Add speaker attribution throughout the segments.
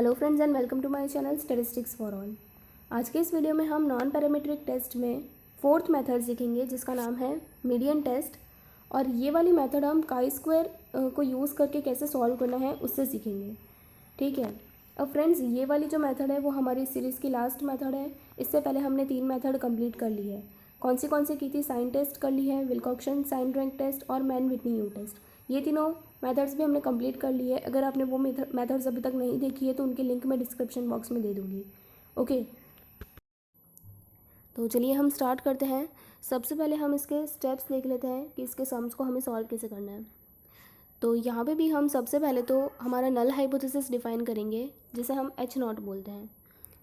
Speaker 1: Hello friends and welcome to my channel statistics for all. आज के इस video में हम नॉन पैरामीट्रिक टेस्ट में फोर्थ मेथड सीखेंगे जिसका नाम है मीडियन टेस्ट। और ये वाली मेथड हम काई स्क्वायर को यूज़ करके कैसे सॉल्व करना है उससे सीखेंगे। ठीक है। अब फ्रेंड्स ये वाली जो मेथड है वो हमारी सीरीज़ की लास्ट मेथड है। इससे पहले हमने 3 मेथड कंप्लीट कर ली है। कौन सी की थी? साइन टेस्ट कर ली है, विल्कॉक्सन साइन रैंक टेस्ट और मैन विटनी यू टेस्ट। ये तीनों मेथड्स भी हमने कंप्लीट कर ली है। अगर आपने वो मेथड्स अभी तक नहीं देखी है तो उनकी लिंक मैं डिस्क्रिप्शन बॉक्स में दे दूँगी। ओके, तो चलिए हम स्टार्ट करते हैं। सबसे पहले हम इसके स्टेप्स देख लेते हैं कि इसके सम्स को हमें सॉल्व कैसे करना है। तो यहाँ पे भी हम सबसे पहले तो हमारा नल हाइपोथेसिस डिफाइन करेंगे जिसे हम एच नॉट बोलते हैं।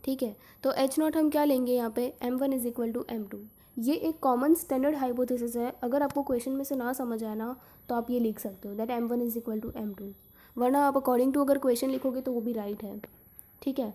Speaker 1: ठीक है, तो एच नॉट हम क्या लेंगे यहाँ पे m1 is equal to m2। ये एक कॉमन स्टैंडर्ड हाइपोथेसिस है। अगर आपको क्वेश्चन में से ना समझ आए ना तो आप ये लिख सकते हो that m1 is equal to m2, वरना आप अकॉर्डिंग टू अगर क्वेश्चन लिखोगे तो वो भी राइट है। ठीक है,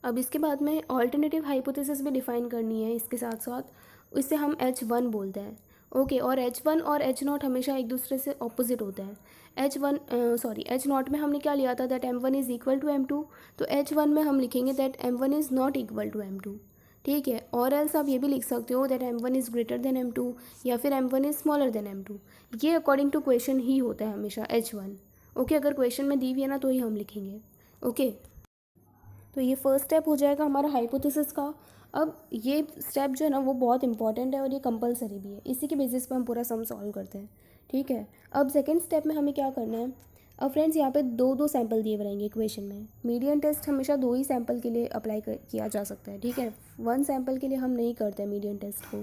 Speaker 1: अब इसके बाद में ऑल्टरनेटिव हाइपोथेसिस भी डिफाइन करनी है इसके साथ साथ। इससे हम h1 बोलते हैं। ओके, और h1 और h नॉट हमेशा एक दूसरे से ऑपोजिट होते हैं। एच नॉट में हमने क्या लिया था that m1 is equal to m2, तो h1 में हम लिखेंगे that m1 is not equal to m2। ठीक है, और एल्स आप ये भी लिख सकते हो that m1 is greater than m2 या फिर m1 is smaller than m2। ये अकॉर्डिंग टू क्वेश्चन ही होता है हमेशा h1। ओके, अगर क्वेश्चन में दी हुई है ना तो ही हम लिखेंगे। ओके, तो ये फर्स्ट स्टेप हो जाएगा हमारा हाइपोथेसिस का। अब ये स्टेप जो है ना वो बहुत इंपॉर्टेंट है और ये कंपलसरी भी है। इसी के बेसिस पे हम पूरा सम सॉल्व करते हैं। ठीक है, अब सेकंड स्टेप में हमें क्या करना है। अब फ्रेंड्स यहाँ पे दो सैंपल दिए हुए रहेंगे इक्वेशन में। मीडियन टेस्ट हमेशा 2 ही सैंपल के लिए अप्लाई किया जा सकता है। ठीक है, 1 सैंपल के लिए हम नहीं करते मीडियन टेस्ट को।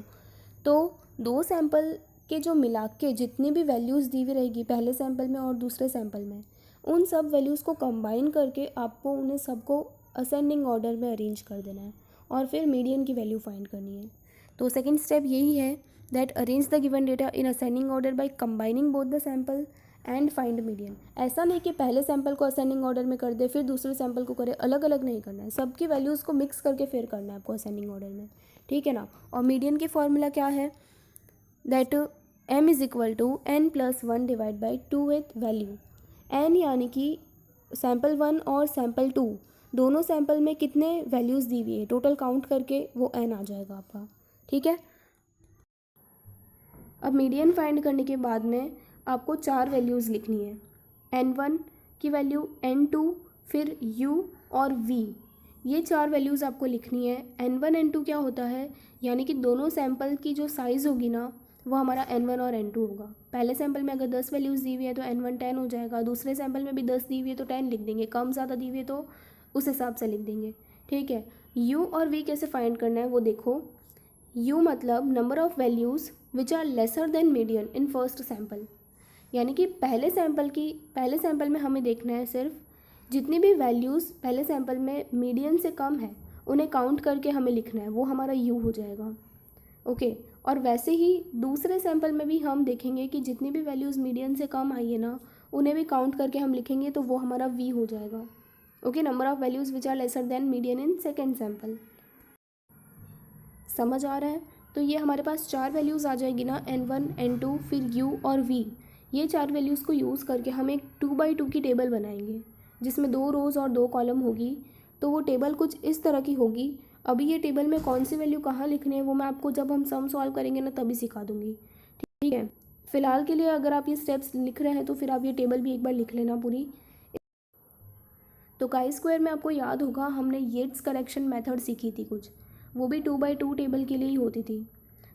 Speaker 1: तो 2 सैंपल के जो मिला के जितनी भी वैल्यूज़ दी हुई रहेगी पहले सैंपल में और दूसरे सैंपल में, उन सब वैल्यूज़ को कंबाइन करके आपको उन्हें सबको असेंडिंग ऑर्डर में अरेंज कर देना है और फिर मीडियन की वैल्यू फाइंड करनी है। तो सेकंड स्टेप यही है that arrange the given data in ascending order by combining both the sample and find median. ऐसा नहीं कि पहले सैंपल को असेंडिंग ऑर्डर में कर दे फिर दूसरे सैंपल को करे, अलग अलग नहीं करना है। सबकी वैल्यूज़ को मिक्स करके फिर करना है आपको असेंडिंग ऑर्डर में। ठीक है ना। और मीडियन की फॉर्मूला क्या है that m is equal to n+1 divide by 2 with value n, यानी कि सैंपल 1 और सैंपल 2 दोनों सैंपल में कितने वैल्यूज़ दी हुई है टोटल काउंट करके वो n आ जाएगा आपका। ठीक है, अब मीडियन फाइंड करने के बाद में आपको 4 वैल्यूज़ लिखनी है। n1 की वैल्यू, n2, फिर u और v। ये 4 वैल्यूज़ आपको लिखनी है। n1 n2 क्या होता है, यानी कि दोनों सैंपल की जो साइज़ होगी ना वो हमारा n1 और n2 होगा। पहले सैंपल में अगर 10 वैल्यूज़ दी हुई है तो n1 10 हो जाएगा, दूसरे सैंपल में भी 10 दी हुई है तो 10 लिख देंगे, कम ज़्यादा दी हुई है तो उस हिसाब से लिख देंगे। ठीक है, u और v कैसे फाइंड करना है वो देखो। u मतलब number of values which are lesser than median in first sample, यानी कि पहले सैंपल में हमें देखना है सिर्फ जितनी भी वैल्यूज़ पहले सैंपल में मीडियन से कम है उन्हें काउंट करके हमें लिखना है, वो हमारा u हो जाएगा। ओके, और वैसे ही दूसरे सैंपल में भी हम देखेंगे कि जितनी भी वैल्यूज़ मीडियन से कम आई है ना उन्हें भी काउंट करके हम लिखेंगे तो वो हमारा v हो जाएगा। Okay, number of values which are lesser than median in second sample. समझ आ रहा है? तो ये हमारे पास 4 वैल्यूज़ आ जाएगी ना, n1 n2 फिर u और v। ये 4 वैल्यूज़ को यूज़ करके हम एक 2x2 की टेबल बनाएंगे जिसमें 2 रोज़ और 2 कॉलम होगी। तो वो टेबल कुछ इस तरह की होगी। अभी ये टेबल में कौन सी वैल्यू कहाँ लिखनी है वो मैं आपको जब हम सम सॉल्व करेंगे ना तभी सिखा दूँगी। ठीक है, फ़िलहाल के लिए अगर आप ये स्टेप्स लिख रहे हैं तो फिर आप ये टेबल भी एक बार लिख लेना पूरी। तो काई स्क्वायर में आपको याद होगा हमने येट्स करेक्शन मेथड सीखी थी कुछ, वो भी 2x2 टेबल के लिए ही होती थी।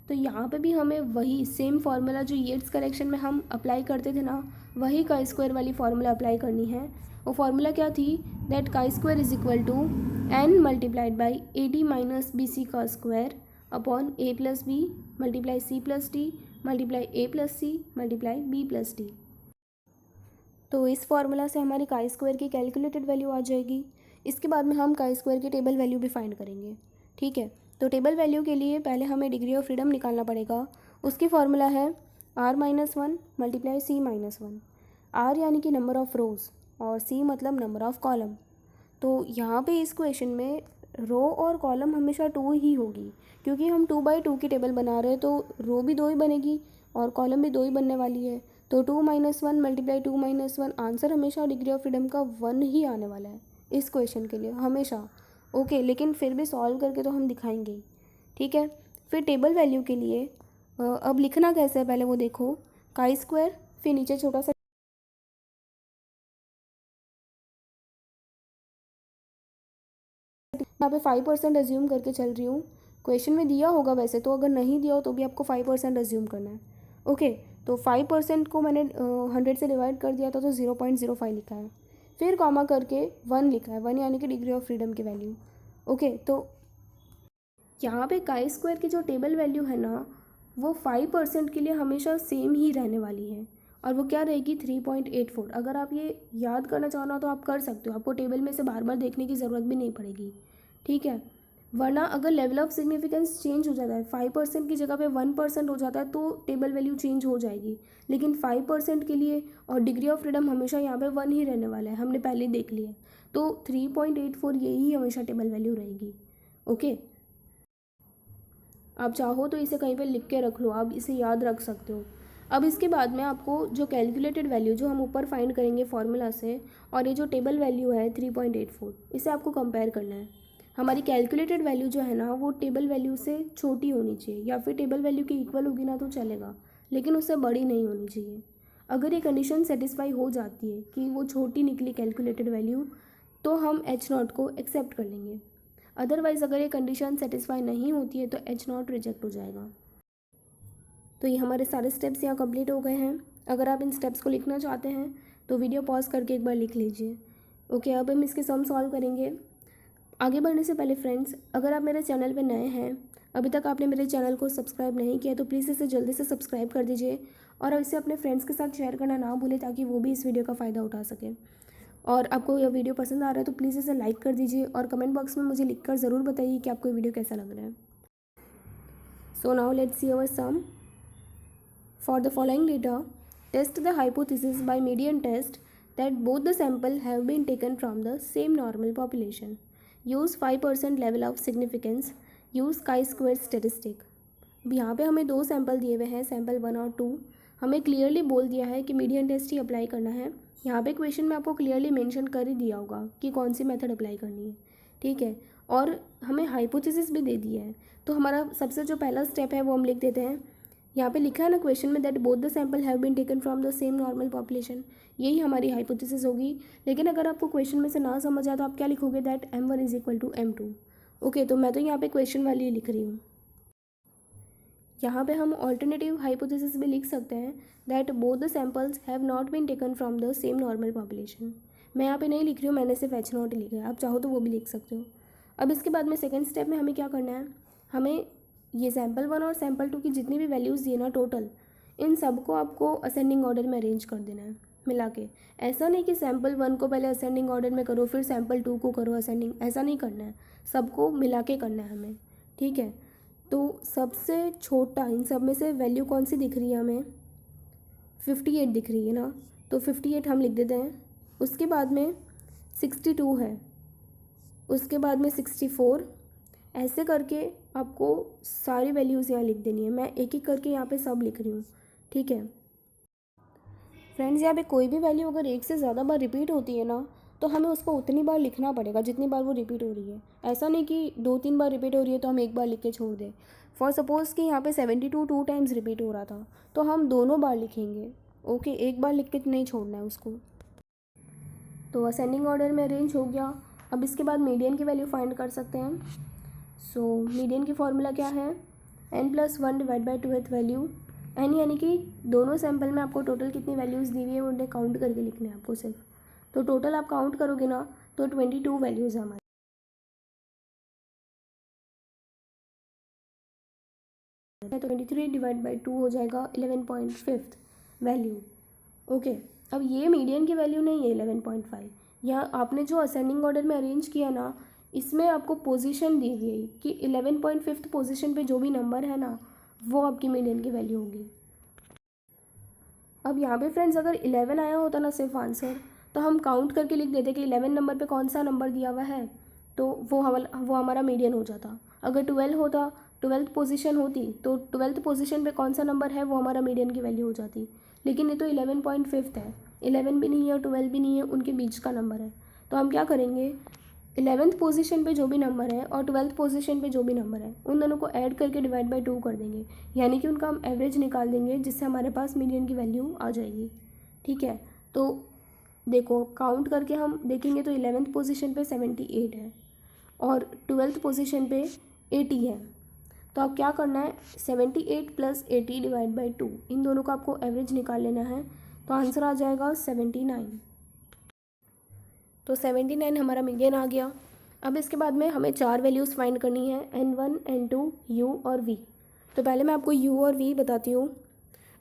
Speaker 1: तो यहाँ पे भी हमें वही सेम फार्मूला जो येट्स करेक्शन में हम अप्लाई करते थे ना वही काई स्क्वायर वाली फार्मूला अप्लाई करनी है। वो फार्मूला क्या थी that chi square is equal to n multiplied by AD minus BC का square upon A plus b multiply C plus D multiply A plus C multiply B plus D। तो इस formula से हमारी chi square की calculated value आ जाएगी। इसके बाद में हम काई स्क्वायर की टेबल वैल्यू भी फाइंड करेंगे। ठीक है, तो टेबल वैल्यू के लिए पहले हमें डिग्री ऑफ फ्रीडम निकालना पड़ेगा। उसकी फार्मूला है r-1 मल्टीप्लाई c-1। r यानी कि नंबर ऑफ़ रोज़ और c मतलब नंबर ऑफ़ कॉलम। तो यहाँ पे इस क्वेश्चन में रो और कॉलम हमेशा 2 ही होगी क्योंकि हम 2x2 की टेबल बना रहे हैं, तो रो भी 2 ही बनेगी और कॉलम भी 2 ही बनने वाली है। तो 2 - 1 × 2 - 1 आंसर हमेशा डिग्री ऑफ फ्रीडम का 1 ही आने वाला है इस क्वेश्चन के लिए हमेशा। ओके, लेकिन फिर भी सॉल्व करके तो हम दिखाएंगे ही। ठीक है, फिर टेबल वैल्यू के लिए अब लिखना कैसे है पहले वो देखो। chi², फिर नीचे छोटा सा यहाँ पे 5% अज्यूम करके चल रही हूँ। क्वेश्चन में दिया होगा वैसे तो, अगर नहीं दिया हो तो भी आपको 5% अज्यूम करना है। ओके, तो 5% को मैंने 100 से डिवाइड कर दिया था तो 0.05 लिखा है। फिर कॉमा करके 1 लिखा है, 1 यानी कि डिग्री ऑफ फ्रीडम की वैल्यू। ओके, तो यहाँ पे chi² की जो टेबल वैल्यू है ना, वो 5% के लिए हमेशा सेम ही रहने वाली है, और वो क्या रहेगी 3.84। अगर आप ये याद करना चाहो ना तो आप कर सकते हो, आपको टेबल में से बार बार देखने की ज़रूरत भी नहीं पड़ेगी। ठीक है, वरना अगर लेवल ऑफ सिग्निफिकेंस चेंज हो जाता है, 5% की जगह पे 1% हो जाता है तो टेबल वैल्यू चेंज हो जाएगी, लेकिन 5% के लिए और डिग्री ऑफ फ्रीडम हमेशा यहाँ पे 1 ही रहने वाला है, हमने पहले देख लिया। तो 3.84 यही हमेशा टेबल वैल्यू रहेगी। ओके, आप चाहो तो इसे कहीं पे लिख के रख लो, आप इसे याद रख सकते हो। अब इसके बाद में आपको जो कैलकुलेटेड वैल्यू जो हम ऊपर फाइंड करेंगे फॉर्मूला से, और ये जो टेबल वैल्यू है 3.84, इसे आपको कंपेयर करना है। हमारी कैलकुलेटेड वैल्यू जो है ना वो टेबल वैल्यू से छोटी होनी चाहिए, या फिर टेबल वैल्यू के इक्वल होगी ना तो चलेगा, लेकिन उससे बड़ी नहीं होनी चाहिए। अगर ये कंडीशन सेटिस्फाई हो जाती है कि वो छोटी निकली कैलकुलेटेड वैल्यू, तो हम H0 को एक्सेप्ट कर लेंगे। अदरवाइज़ अगर ये कंडीशन सेटिस्फाई नहीं होती है तो H0 रिजेक्ट हो जाएगा। तो ये हमारे सारे स्टेप्स यहाँ कंप्लीट हो गए हैं। अगर आप इन स्टेप्स को लिखना चाहते हैं तो वीडियो पॉज करके एक बार लिख लीजिए। ओके, अब हम इसके सम सॉल्व करेंगे। आगे बढ़ने से पहले फ्रेंड्स, अगर आप मेरे चैनल पे नए हैं, अभी तक आपने मेरे चैनल को सब्सक्राइब नहीं किया तो प्लीज़ इसे जल्दी से सब्सक्राइब कर दीजिए, और इसे अपने फ्रेंड्स के साथ शेयर करना ना भूलें ताकि वो भी इस वीडियो का फ़ायदा उठा सकें। और आपको यह वीडियो पसंद आ रहा है तो प्लीज़ इसे लाइक कर दीजिए, और कमेंट बॉक्स में मुझे लिखकर ज़रूर बताइए कि आपको ये वीडियो कैसा लग रहा है। So now let's see our sum. For the following data, test the hypothesis by median test that both the sample have been taken from the same normal population. Use 5% level of significance. Use chi-square statistic. अब यहाँ पे हमें 2 sample दिए हुए हैं, sample 1 और 2। हमें clearly बोल दिया है कि मीडियन टेस्ट ही अप्लाई करना है। यहाँ पे क्वेश्चन में आपको क्लियरली मेंशन कर ही दिया होगा कि कौन सी मेथड अप्लाई करनी है। ठीक है, और हमें हाइपोथेसिस भी दे दिया है, तो हमारा सबसे जो पहला स्टेप है वो हम लिख देते हैं। यहाँ पे लिखा है ना क्वेश्चन में that both the sample have been taken from the same normal population, यही हमारी हाइपोथेसिस होगी। लेकिन अगर आपको क्वेश्चन में से ना समझ आए तो आप क्या लिखोगे, दैट M1 = M2। ओके, तो मैं तो यहाँ पे क्वेश्चन वाली लिख रही हूँ। यहाँ पे हम ऑल्टरनेटिव हाइपोथेसिस भी लिख सकते हैं, that both the samples have not been taken from the same normal population. मैं यहाँ पे नहीं लिख रही हूँ, मैंने सिर्फ H0 लिखा है, आप चाहो तो वो भी लिख सकते हो। अब इसके बाद में सेकेंड स्टेप में हमें क्या करना है, हमें ये सैम्पल 1 और सैम्पल 2 की जितनी भी वैल्यूज़ दिए ना टोटल, इन सबको आपको असेंडिंग ऑर्डर में अरेंज कर देना है मिला के। ऐसा नहीं कि सैम्पल 1 को पहले असेंडिंग ऑर्डर में करो फिर सैम्पल 2 को करो असेंडिंग, ऐसा नहीं करना है, सबको मिला के करना है हमें। ठीक है, तो सबसे छोटा इन सब में से वैल्यू कौन सी दिख रही है हमें, 58 दिख रही है ना, तो 58 हम लिख देते हैं। उसके बाद में 62 है, उसके बाद में 64, ऐसे करके आपको सारी वैल्यूज़ यहाँ लिख देनी है। मैं एक एक करके यहाँ पे सब लिख रही हूँ। ठीक है फ्रेंड्स, यहाँ पे कोई भी वैल्यू अगर एक से ज़्यादा बार रिपीट होती है ना तो हमें उसको उतनी बार लिखना पड़ेगा जितनी बार वो रिपीट हो रही है। ऐसा नहीं कि 2-3 बार रिपीट हो रही है तो हम एक बार लिख के छोड़ दें। फॉर सपोज़ कि यहाँ पे 72 2 टाइम्स रिपीट हो रहा था तो हम दोनों बार लिखेंगे। ओके, एक बार लिख के नहीं छोड़ना है उसको। तो असेंडिंग ऑर्डर में अरेंज हो गया। अब इसके बाद मीडियन की वैल्यू फाइंड कर सकते हैं। सो मीडियन की फॉर्मूला क्या है, n+1 divide by 2th value. n यानी कि दोनों सैम्पल में आपको टोटल कितनी वैल्यूज़ दी हुई है उन्हें काउंट करके लिखने हैं आपको सिर्फ। तो टोटल आप काउंट करोगे ना तो 22 वैल्यूज़ है हमारी। 23 डिवाइड बाई 2 हो जाएगा 11.5 वैल्यू। ओके, अब ये मीडियन की वैल्यू नहीं है 11.5। यहाँ आपने जो असेंडिंग ऑर्डर में अरेंज किया ना, इसमें आपको पोजीशन दी हुई है कि 11.5 पोजीशन पे जो भी नंबर है ना वो आपकी मीडियन की वैल्यू होगी। अब यहाँ पे फ्रेंड्स अगर 11 आया होता ना सिर्फ आंसर, तो हम काउंट करके लिख देते कि 11 नंबर पे कौन सा नंबर दिया हुआ है, तो वो हमारा मीडियन हो जाता। अगर 12 होता, 12th पोजीशन होती, तो 12th पोजीशन पे कौन सा नंबर है वो हमारा मीडियन की वैल्यू हो जाती। लेकिन ये तो 11.5 है, 11 भी नहीं है और 12 भी नहीं है, उनके बीच का नंबर है। तो हम क्या करेंगे, 11th पोजीशन पे जो भी नंबर है और 12th पोजीशन पे जो भी नंबर है उन दोनों को ऐड करके डिवाइड बाय 2 कर देंगे, यानी कि उनका हम एवरेज निकाल देंगे, जिससे हमारे पास मीडियन की वैल्यू आ जाएगी। ठीक है, तो देखो काउंट करके हम देखेंगे तो 11th पोजीशन पे 78 है और 12th पोजीशन पे 80 है। तो अब क्या करना है, 78 + 80 डिवाइड बाई 2, इन दोनों का आपको एवरेज निकाल लेना है। तो आंसर आ जाएगा 79। तो 79 हमारा मीडियन आ गया। अब इसके बाद में हमें 4 वैल्यूज़ फाइंड करनी है, N1, N2, U और V। तो पहले मैं आपको U और V बताती हूँ।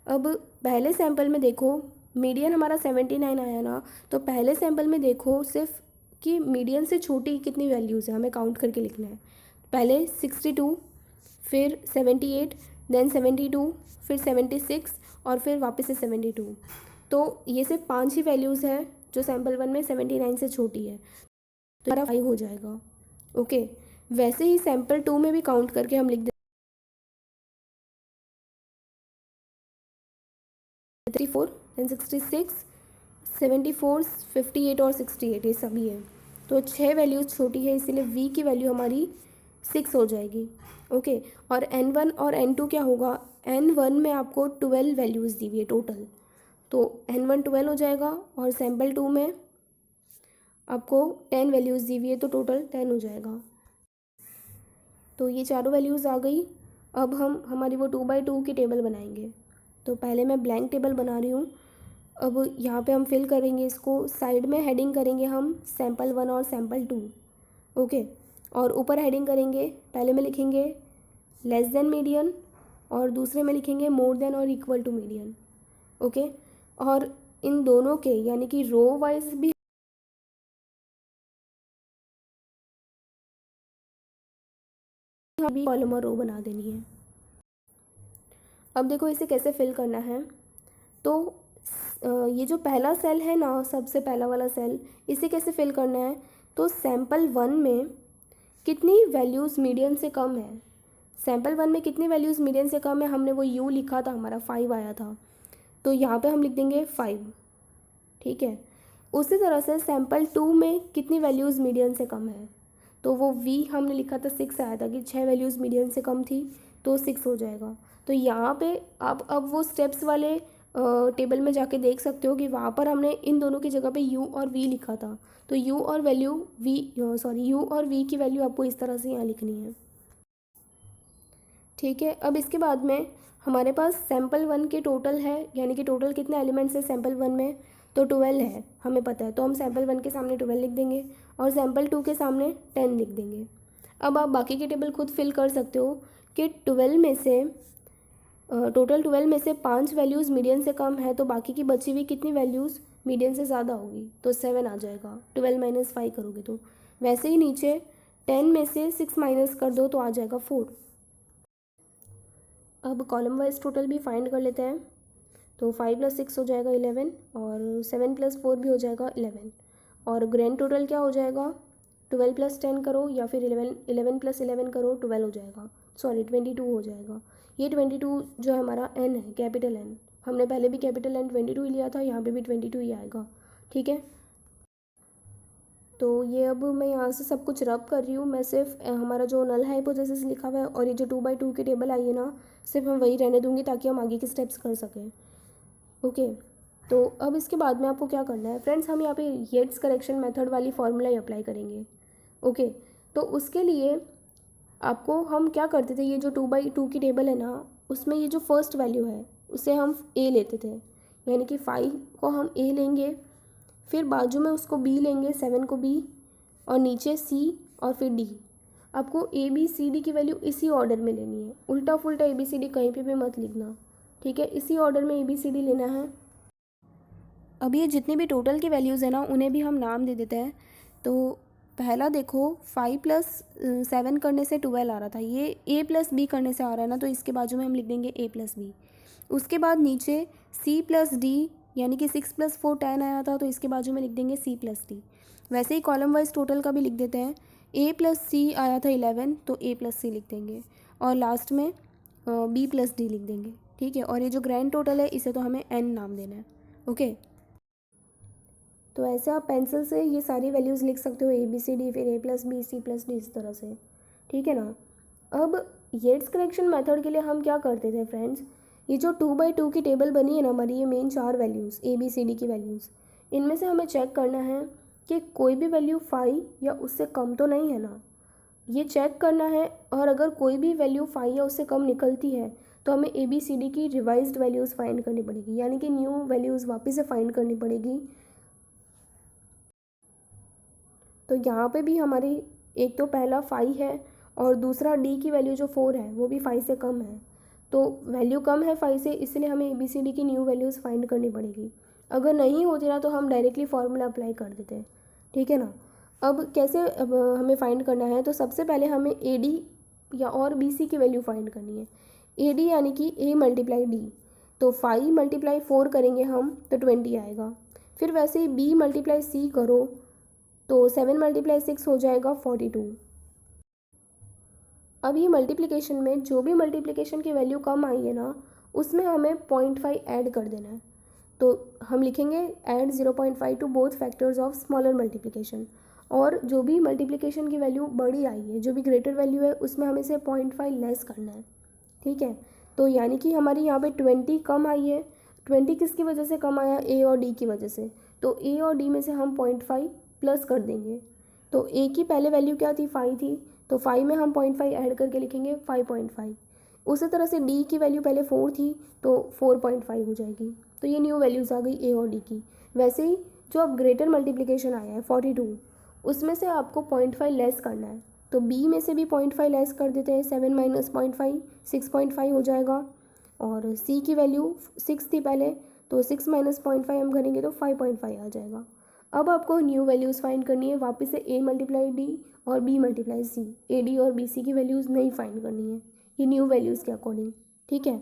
Speaker 1: अब पहले सैम्पल में देखो मीडियन हमारा 79 आया ना, तो पहले सैम्पल में देखो सिर्फ कि मीडियन से छोटी कितनी वैल्यूज़ है, हमें काउंट करके लिखना है। पहले 62, फिर 78, देन 72, फिर 76 और फिर वापस से 72। तो ये सिर्फ 5 ही वैल्यूज़ है जो सैम्पल 1 में 79 से छोटी है, तो हमारा 5 हो जाएगा। ओके, वैसे ही सैम्पल 2 में भी काउंट करके हम लिख देते 34, देन 66, 74, 58 और 68, ये सभी है। तो 6 वैल्यूज़ छोटी है, इसीलिए V की वैल्यू हमारी 6 हो जाएगी। ओके, और N1 और N2 क्या होगा, N1 में आपको 12 वैल्यूज़ दी हुई है टोटल, तो N1 12 हो जाएगा और सैम्पल 2 में आपको 10 वैल्यूज़ दी हुई है, तो टोटल 10 हो जाएगा। तो ये चारों वैल्यूज़ आ गई। अब हम हमारी वो 2x2 की टेबल बनाएंगे। तो पहले मैं ब्लैंक टेबल बना रही हूँ। अब यहाँ पे हम फिल करेंगे इसको, साइड में हेडिंग करेंगे हम सैम्पल 1 और सैम्पल 2। ओके, और ऊपर हेडिंग करेंगे, पहले में लिखेंगे लेस देन मीडियन और दूसरे में लिखेंगे मोर देन और इक्वल टू मीडियन। ओके, और इन दोनों के यानी कि रो वाइज भी कॉलम और रो बना देनी है। अब देखो इसे कैसे फिल करना है। तो ये जो पहला सेल है ना, सबसे पहला वाला सेल, इसे कैसे फिल करना है। तो सैम्पल 1 में कितनी वैल्यूज़ मीडियन से कम है, सैम्पल 1 में कितनी वैल्यूज़ मीडियन से कम है, हमने वो U लिखा था, हमारा 5 आया था, तो यहाँ पे हम लिख देंगे 5। ठीक है, उसी तरह से सैम्पल 2 में कितनी वैल्यूज़ मीडियन से कम है, तो वो V हमने लिखा था 6 आया था कि 6 वैल्यूज़ मीडियन से कम थी, तो 6 हो जाएगा। तो यहाँ पे आप अब वो स्टेप्स वाले टेबल में जाके देख सकते हो कि वहाँ पर हमने इन दोनों की जगह पे U और V लिखा था, तो U और U और V की वैल्यू आपको इस तरह से यहाँ लिखनी है। ठीक है, अब इसके बाद में हमारे पास सैम्पल 1 के टोटल है, यानी कि टोटल कितने एलिमेंट्स है सैम्पल 1 में, तो 12 है, हमें पता है, तो हम सैम्पल 1 के सामने 12 लिख देंगे और सैम्पल 2 के सामने 10 लिख देंगे। अब आप बाकी की टेबल खुद फिल कर सकते हो कि 12 में से टोटल 12 में से 5 वैल्यूज़ मीडियन से कम है, तो बाकी की बची हुई कितनी वैल्यूज़ मीडियन से ज़्यादा होगी, तो 7 आ जाएगा। 12 - 5 करोगे तो वैसे ही नीचे 10 में से 6 माइनस कर दो तो आ जाएगा 4। अब कॉलम वाइज टोटल भी फाइंड कर लेते हैं। तो 5 + 6 हो जाएगा 11 और 7 + 4 भी हो जाएगा 11, और ग्रैंड टोटल क्या हो जाएगा, 12 + 10 करो या फिर 11 + 11 करो, 12 हो जाएगा, सॉरी 22 हो जाएगा। ये 22 जो हमारा N है, कैपिटल N, हमने पहले भी कैपिटल N 22 ही लिया था, यहाँ पे भी 22 ही आएगा। ठीक है, तो ये अब मैं यहाँ से सब कुछ रब कर रही हूँ, मैं सिर्फ हमारा जो नल हाइपोथेसिस लिखा हुआ है और ये जो 2x2 की टेबल आई है ना, सिर्फ हम वही रहने दूँगी ताकि हम आगे के स्टेप्स कर सकें। ओके, तो अब इसके बाद में आपको क्या करना है फ्रेंड्स, हम यहाँ पे येट्स करेक्शन मेथड वाली फार्मूला ही अप्लाई करेंगे। ओके, तो उसके लिए आपको हम क्या करते थे, ये जो 2x2 की टेबल है ना, उसमें ये जो फर्स्ट वैल्यू है उसे हम A लेते थे, यानी कि 5 को हम A लेंगे, फिर बाजू में उसको B लेंगे, 7 को B, और नीचे C और फिर D। आपको ABCD की वैल्यू इसी ऑर्डर में लेनी है, उल्टा फुल्टा ABCD कहीं पे भी मत लिखना। ठीक है, इसी ऑर्डर में ABCD लेना है। अब ये जितनी भी टोटल की वैल्यूज़ है ना, उन्हें भी हम नाम दे देते हैं। तो पहला देखो 5 + 7 करने से 12 आ रहा था, ये A + B करने से आ रहा है ना, तो इसके बाजू में हम लिख देंगे A + B। उसके बाद नीचे C + D, यानी कि 6 + 4 10 आया था, तो इसके बाजू में लिख देंगे C + D। वैसे ही कॉलम वाइज टोटल का भी लिख देते हैं, A + C आया था 11, तो A + C लिख देंगे, और लास्ट में B + D लिख देंगे। ठीक है, और ये जो ग्रैंड टोटल है इसे तो हमें n नाम देना है। ओके, तो ऐसे आप पेंसिल से ये सारी वैल्यूज़ लिख सकते हो, ABCD, फिर A+B C+D, इस तरह से, ठीक है ना। अब येट्स करेक्शन मेथड के लिए हम क्या करते थे फ्रेंड्स, ये जो 2/2 की टेबल बनी है ना हमारी, ये मेन 4 वैल्यूज़ ABCD की वैल्यूज़, इनमें से हमें चेक करना है कि कोई भी वैल्यू 5 या उससे कम तो नहीं है ना, ये चेक करना है। और अगर कोई भी वैल्यू 5 या उससे कम निकलती है तो हमें ABCD की रिवाइज्ड वैल्यूज़ फाइंड करनी पड़ेगी, यानी कि न्यू वैल्यूज़ वापस से फाइंड करनी पड़ेगी। तो यहाँ पे भी हमारी एक तो पहला 5 है और दूसरा D की वैल्यू जो 4 है वो भी 5 से कम है, तो वैल्यू कम है 5 से, इसलिए हमें ABCD की न्यू वैल्यूज़ फाइंड करनी पड़ेगी। अगर नहीं होती ना तो हम डायरेक्टली फार्मूला अप्लाई कर देते हैं, ठीक है ना। अब कैसे अब हमें फाइंड करना है, तो सबसे पहले हमें AD या और BC की वैल्यू फाइंड करनी है। AD यानी कि A × D, तो 5 × 4 करेंगे हम तो 20 आएगा। फिर वैसे ही B × C करो तो 7 × 6 हो जाएगा 42। अब ये मल्टीप्लिकेशन में जो भी मल्टीप्लिकेशन की वैल्यू कम आई है ना, उसमें हमें 0.5 ऐड कर देना है। तो हम लिखेंगे add 0.5 to both factors of smaller multiplication. और जो भी मल्टीप्लिकेशन की वैल्यू बड़ी आई है, जो भी ग्रेटर वैल्यू है, उसमें हमें से 0.5 लेस करना है, ठीक है। तो यानी कि हमारी यहाँ पे 20 कम आई है। 20 किसकी वजह से कम आया, A और D की वजह से, तो A और D में से हम 0.5 प्लस कर देंगे। तो A की पहले वैल्यू क्या थी, 5 थी, तो 5 में हम 0.5 ऐड करके लिखेंगे 5.5। उसी तरह से D की वैल्यू पहले 4 थी तो 4.5 हो जाएगी। तो ये न्यू वैल्यूज़ आ गई A और D की। वैसे ही जो अब ग्रेटर मल्टीप्लिकेशन आया है 42, उसमें से आपको 0.5 लेस करना है, तो B में से भी 0.5 लेस कर देते हैं, 7 - 0.5 6.5 हो जाएगा। और C की वैल्यू 6 थी पहले, तो 6 - 0.5 हम करेंगे तो 5.5 आ जाएगा। अब आपको न्यू वैल्यूज़ फाइंड करनी है, वापस से A × D और B × C, AD और BC की वैल्यूज़ नहीं फाइंड करनी है, ये न्यू वैल्यूज़ के अकॉर्डिंग, ठीक है।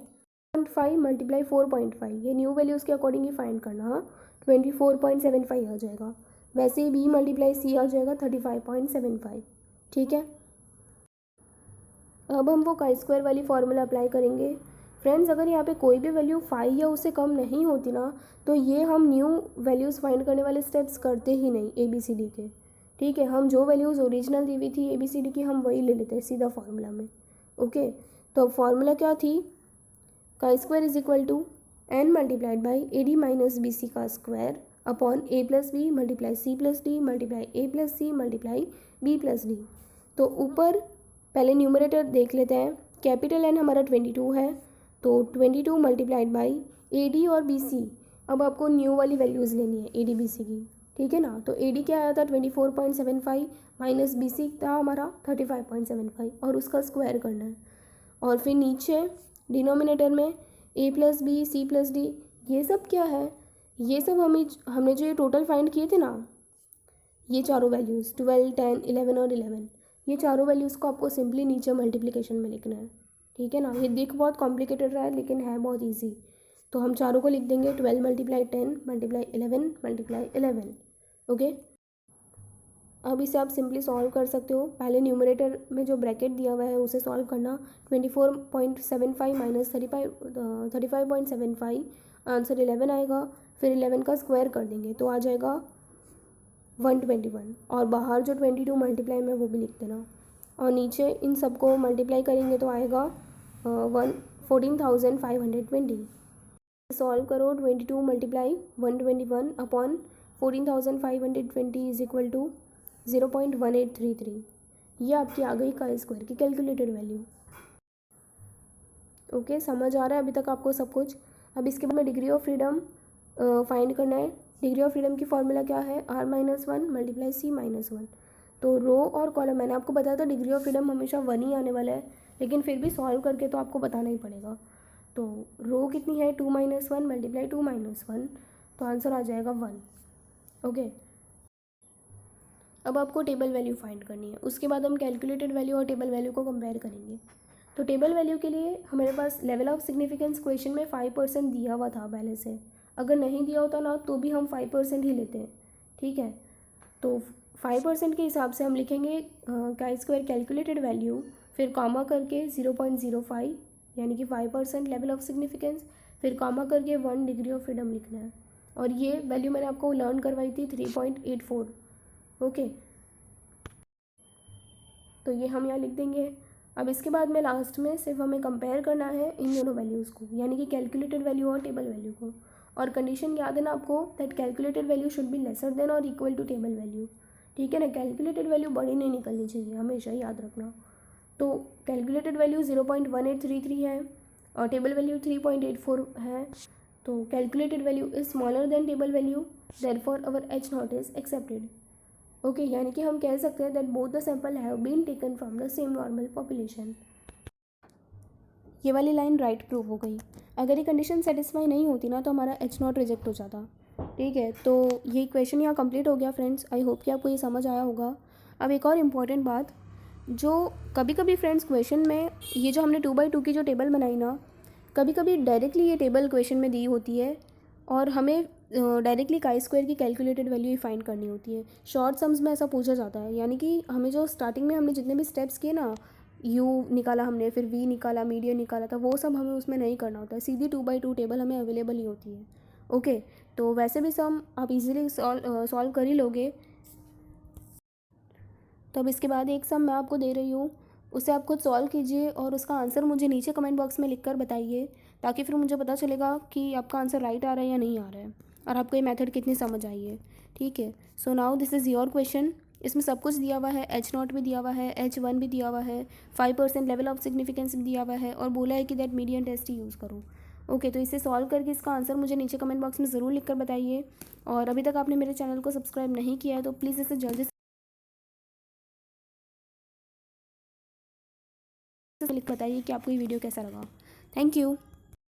Speaker 1: 0.5 × 4.5, ये न्यू वैल्यूज़ के अकॉर्डिंग ही फाइंड करना, हाँ, 24.75 आ जाएगा। वैसे ही B × C आ जाएगा 35.75, ठीक है। अब हम वो chi² वाली फार्मूला अप्लाई करेंगे। फ्रेंड्स, अगर यहाँ पे कोई भी वैल्यू 5 या उससे कम नहीं होती ना, तो ये हम न्यू वैल्यूज़ फाइंड करने वाले स्टेप्स करते ही नहीं ABCD के, ठीक है। हम जो वैल्यूज़ ओरिजिनल दी हुई थी ABCD की, हम वही ले लेते हैं सीधा फार्मूला में। ओके, तो अब फार्मूला क्या थी, chi² = n × AD - BC का square upon A + B × C + D × A + C × B + D। तो ऊपर पहले न्यूमरेटर देख लेते हैं, कैपिटल N हमारा 22 है, तो 22 × AD और BC। अब आपको न्यू वाली वैल्यूज़ लेनी है AD BC की, ठीक है ना। तो AD क्या आया था 24.75 माइनस BC था हमारा 35.75, और उसका स्क्वायर करना है। और फिर नीचे डिनोमिनेटर में A + B C + D, ये सब क्या है, ये सब हमने जो ये टोटल फाइंड किए थे ना, ये चारों वैल्यूज़ 12 10 11 और 11, ये चारों वैल्यूज़ को आपको सिंपली नीचे मल्टीप्लिकेशन में लिखना है, ठीक है ना। ये दिख बहुत कॉम्प्लिकेटेड रहा है लेकिन है बहुत इजी। तो हम चारों को लिख देंगे 12 × 10 × 11 × 11। ओके, अब इसे आप सिंपली सॉल्व कर सकते हो। पहले न्यूमरेटर में जो ब्रैकेट दिया हुआ है उसे सॉल्व करना, 24.75 माइनस 35.75, आंसर 11 आएगा। फिर 11 का स्क्वायर कर देंगे तो आ जाएगा 121, और बाहर जो 22 मल्टीप्लाई में वो भी लिख देना, और नीचे इन सबको मल्टीप्लाई करेंगे तो आएगा 14,520। सॉल्व करो, 22 × 121 अपॉन 14,520 इज इक्वल टू 0.1833। ये आपकी आ गई chi² की कैलकुलेटेड वैल्यू। ओके, समझ आ रहा है अभी तक आपको सब कुछ। अब इसके बाद में डिग्री ऑफ फ्रीडम फाइंड करना है। डिग्री ऑफ फ्रीडम की फॉर्मूला क्या है, R - 1 × C - 1। तो रो और कॉलम, मैंने आपको बताया था डिग्री ऑफ फ्रीडम हमेशा 1 ही आने वाला है, लेकिन फिर भी सॉल्व करके तो आपको बताना ही पड़ेगा। तो रो कितनी है, 2 - 1 × 2 - 1, तो आंसर आ जाएगा 1। ओके, अब आपको टेबल वैल्यू फाइंड करनी है। उसके बाद हम कैलकुलेटेड वैल्यू और टेबल वैल्यू को कंपेयर करेंगे। तो टेबल वैल्यू के लिए हमारे पास लेवल ऑफ सिग्निफिकेंस क्वेश्चन में 5% दिया हुआ था पहले से। अगर नहीं दिया होता ना तो भी हम 5% ही लेते हैं, ठीक है। तो 5% के हिसाब से हम लिखेंगे chi² कैलकुलेटेड वैल्यू, फिर कॉमा करके 0.05, यानी कि 5% लेवल ऑफ सिग्निफिकेंस, फिर कॉमा करके 1 डिग्री ऑफ फ्रीडम लिखना है। और ये वैल्यू मैंने आपको लर्न करवाई थी 3.84। ओके, तो ये हम यहाँ लिख देंगे। अब इसके बाद में लास्ट में सिर्फ हमें कंपेयर करना है इन दोनों वैल्यूज़ को, यानी कि कैलकुलेटेड वैल्यू और टेबल वैल्यू को। और कंडीशन याद है ना आपको, that calculated value should be lesser than और इक्वल टू टेबल वैल्यू। ठीक है ना, कैलकुलेटेड वैल्यू बड़ी नहीं निकलनी चाहिए, हमेशा याद रखना। तो कैलकुलेटेड वैल्यू 0.1833 है और टेबल वैल्यू 3.84 है। तो calculated value is smaller than table value, therefore our h not is accepted. Okay, यानी कि हम कह सकते हैं that both the sample have been taken from the same normal population. ये वाली लाइन राइट प्रूव हो गई। अगर ये कंडीशन सेटिस्फाई नहीं होती ना तो हमारा एच नॉट रिजेक्ट हो जाता। ठीक है, तो ये क्वेश्चन यहाँ कंप्लीट हो गया फ्रेंड्स। आई होप कि आपको ये समझ आया होगा। अब एक और इम्पॉर्टेंट बात, जो कभी कभी फ्रेंड्स क्वेश्चन में ये जो हमने 2x2 की जो टेबल बनाई ना, कभी कभी डायरेक्टली ये टेबल क्वेश्चन में दी होती है और हमें डायरेक्टली काई स्क्वायर की कैलकुलेटेड वैल्यू ही फाइंड करनी होती है। शॉर्ट सम्स में ऐसा पूछा जाता है, यानी कि हमें जो स्टार्टिंग में हमने जितने भी स्टेप्स किए ना, यू निकाला हमने, फिर वी निकाला, मीडियन निकाला था, वो सब हमें उसमें नहीं करना होता है। सीधी 2x2 टेबल हमें अवेलेबल ही होती है। ओके, तो वैसे भी सम आप इजीली सॉल्व कर ही लोगे। तो अब इसके बाद एक सम मैं आपको दे रही हूँ, उसे आप खुद सॉल्व कीजिए और उसका आंसर मुझे नीचे कमेंट बॉक्स में लिख कर बताइए, ताकि फिर मुझे पता चलेगा कि आपका आंसर राइट आ रहा है या नहीं आ रहा है और आपको ये मेथड कितनी समझ आई है। ठीक है, so now this is your question. इसमें सब कुछ दिया हुआ है, एच नॉट भी दिया हुआ है, H1 भी दिया हुआ है, 5% लेवल ऑफ सिग्निफिकेंस भी दिया हुआ है और बोला है कि दैट मीडियन टेस्ट ही यूज़ करो। ओके, तो इसे सॉल्व करके इसका आंसर मुझे नीचे कमेंट बॉक्स में ज़रूर लिख कर बताइए। और अभी तक आपने मेरे चैनल को सब्सक्राइब नहीं किया है तो प्लीज़ इसे जल्दी से लिख बताइए कि आपको ये वीडियो कैसा लगा। Thank you.